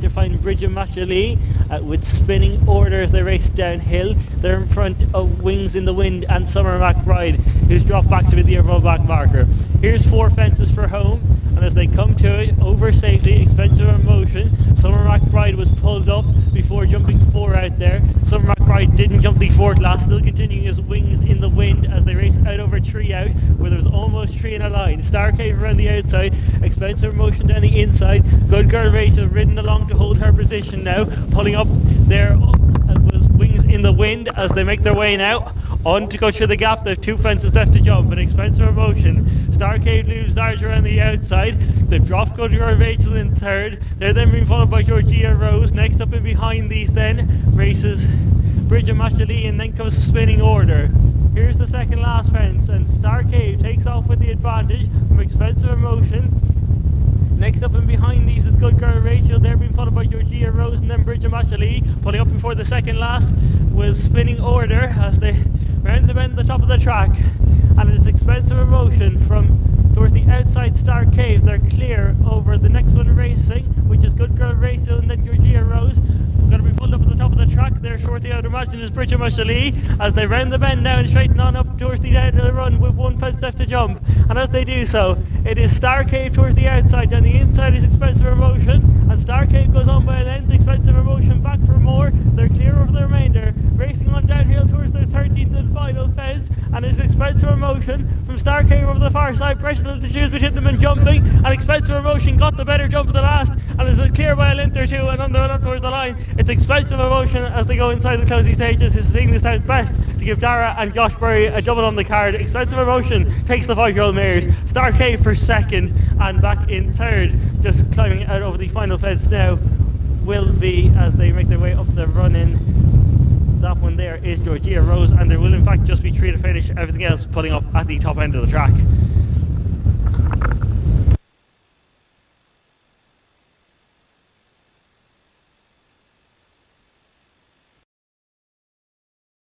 to find Bridget Lee with spinning order as they race downhill. They're in front of Wings in the Wind and Summer McBride, who's dropped back to be the overall back marker. Here's 4 fences for home, and as they come to it, over safely, Expensive Emotion. Summer McBride was pulled up before jumping 4 out there. Summer McBride didn't jump the 4th last, still continuing his Wings in the Wind as they race out over 3 out, where there was almost 3 in a line. Star Cave around the outside, Expensive Emotion down the inside. Good Girl Rachel ridden along to hold her position now, pulling up there was Wings in the Wind as they make their way now on to go through the gap. They have 2 fences left to jump, and Expensive Emotion. Star Cave lose large around the outside. They've dropped Good Girl Rachel in 3rd. They're then being followed by Georgia Rose. Next up and behind these then races Bridget Lee, and then comes Spinning Order. Here's the second last fence, and Star Cave takes off with the advantage from Expensive Emotion. Next up and behind these is Good Girl Rachel. They're being followed by Georgia Rose and then Bridget Lee. Pulling up before the second last was Spinning Order as they round the bend at the top of the track. And it's Expensive Emotion from towards the outside Star Cave. They're clear over the next one racing, which is Good Girl Rachel and then Georgia Rose. Going to be pulled up at the top of the track there shortly, I would imagine, is Bridget Lee as they round the bend now and straighten on up towards the end of the run with 1 fence left to jump. And as they do so, it is Star Cave towards the outside, down the inside is Expensive Emotion, and Star Cave goes on by a length. Expensive Emotion back for more. They're clear over the remainder, racing on downhill towards their 13th and final fence, and it's Expensive Emotion from Star Cave over the far side, pressing the shoes between them and jumping, and Expensive Emotion got the better jump at the last and is clear by a length or 2 and on the run up towards the line. It's Expensive Emotion as they go inside the closing stages, who's seeing this out best to give Dara and Josh Burry a double on the card. Expensive Emotion takes the 5-year-old mares. Star Cave for 2nd and back in 3rd, just climbing out over the final fence now will be, as they make their way up the run-in, that one there is Georgia Rose, and there will in fact just be 3 to finish, everything else pulling up at the top end of the track.